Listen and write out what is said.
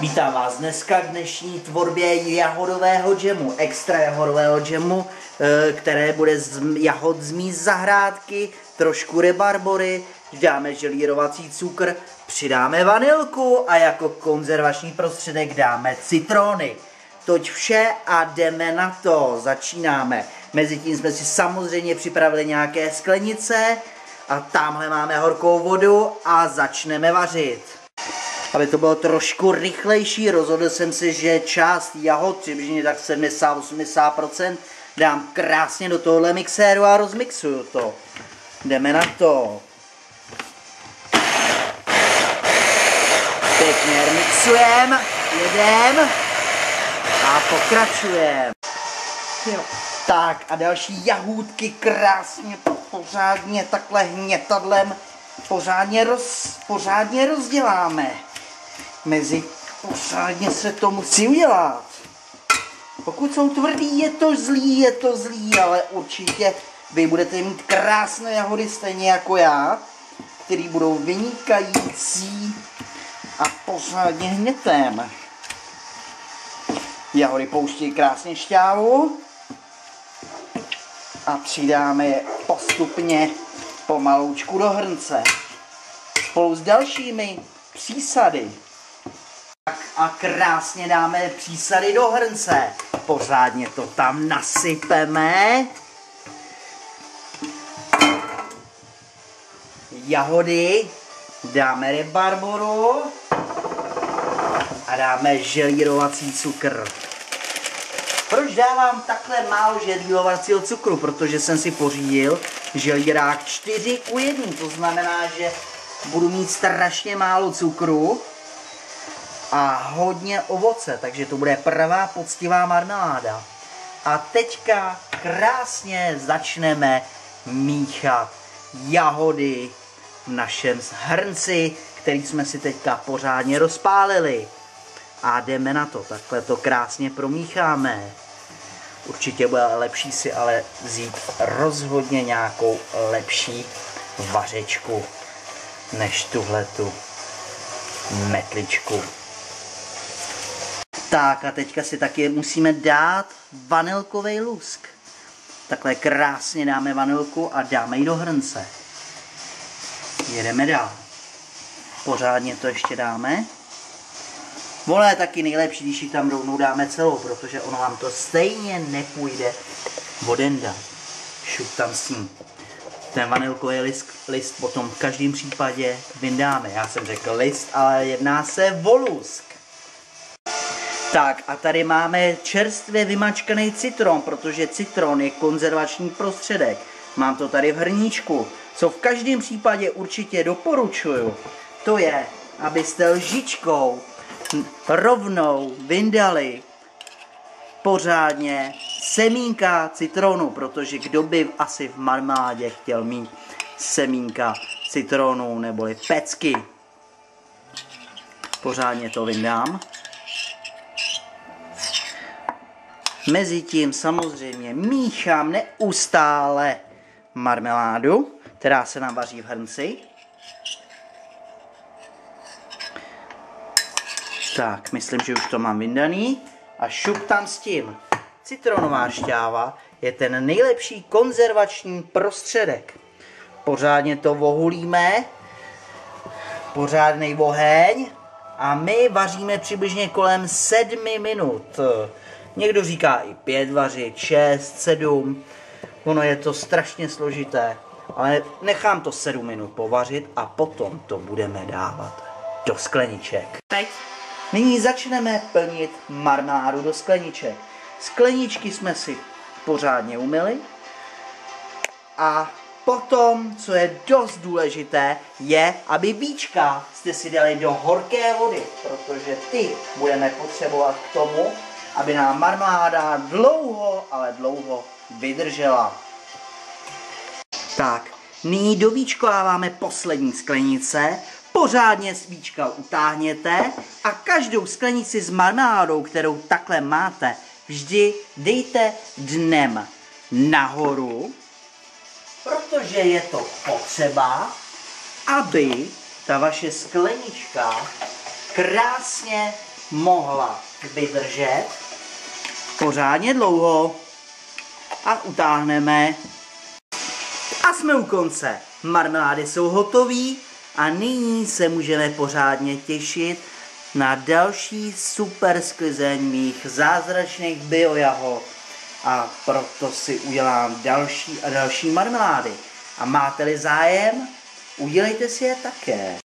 Vítám vás dneska k dnešní tvorbě jahodového džemu, extra jahodového džemu, které bude z jahod z mý zahrádky, trošku rabarbory, dáme želírovací cukr, přidáme vanilku a jako konzervační prostředek dáme citrony. Toť vše a jdeme na to, začínáme. Mezitím jsme si samozřejmě připravili nějaké sklenice a tamhle máme horkou vodu a začneme vařit. Aby to bylo trošku rychlejší, rozhodl jsem si, že část jahod, přibližně tak 70-80%, dám krásně do tohohle mixéru a rozmixuju to. Jdeme na to. Pěkně mixujeme, jedem a pokračujeme. Tak a další jahůdky krásně, pořádně takhle hnětadlem pořádně rozděláme. Pořádně se to musí udělat. Pokud jsou tvrdý, je to zlý, ale určitě vy budete mít krásné jahody stejně jako já, které budou vynikající a pořádně hnětem. Jahody pouští krásně šťávu a přidáme je postupně pomaloučku do hrnce. Spolu s dalšími přísady. A krásně dáme přísady do hrnce. Pořádně to tam nasypeme. Jahody, dáme rabarboru a dáme želírovací cukr. Proč dávám takhle málo želírovacího cukru? Protože jsem si pořídil želírák 4:1, to znamená, že budu mít strašně málo cukru a hodně ovoce, takže to bude prvá poctivá marmeláda. A teďka krásně začneme míchat jahody v našem hrnci, který jsme si teďka pořádně rozpálili. A jdeme na to, takhle to krásně promícháme. Určitě bude lepší si ale vzít rozhodně nějakou lepší vařečku než tuhletu metličku. Tak a teďka si taky musíme dát vanilkový lusk. Takhle krásně dáme vanilku a dáme ji do hrnce. Jedeme dál. Pořádně to ještě dáme. Ono je taky nejlepší, když ji tam rovnou dáme celou, protože ono vám to stejně nepůjde vodenda. Šup tam s tím. Ten vanilkový list potom v každém případě vyndáme. Já jsem řekl list, ale jedná se o lusk. Tak a tady máme čerstvě vymačkaný citron, protože citron je konzervační prostředek. Mám to tady v hrníčku. Co v každém případě určitě doporučuju, to je, abyste lžičkou rovnou vyndali pořádně semínka citronu, protože kdo by asi v marmeládě chtěl mít semínka citronu neboli pecky. Pořádně to vyndám. Mezitím samozřejmě míchám neustále marmeládu, která se nám vaří v hrnci. Tak, myslím, že už to mám vyndaný. A šup tam s tím. Citronová šťáva je ten nejlepší konzervační prostředek. Pořádně to ohulíme. Pořádný oheň. A my vaříme přibližně kolem 7 minut. Někdo říká i 5 vařit, 6, 7. Ono je to strašně složité. Ale nechám to 7 minut povařit a potom to budeme dávat do skleniček. Teď. Nyní začneme plnit marmeládu do skleniček. Skleničky jsme si pořádně umyli. A potom, co je dost důležité, je, aby víčka jste si dali do horké vody, protože ty budeme potřebovat k tomu, aby nám marmeláda dlouho, ale dlouho vydržela. Tak, nyní dovíčkováváme poslední sklenice. Pořádně svíčka utáhněte a každou sklenici s marmeládou, kterou takhle máte, vždy dejte dnem nahoru, protože je to potřeba, aby ta vaše sklenička krásně mohla vydržet pořádně dlouho. A utáhneme. A jsme u konce. Marmelády jsou hotové a nyní se můžeme pořádně těšit na další super sklizeň mých zázračných biojahod. A proto si udělám další a další marmelády. A máte-li zájem, udělejte si je také.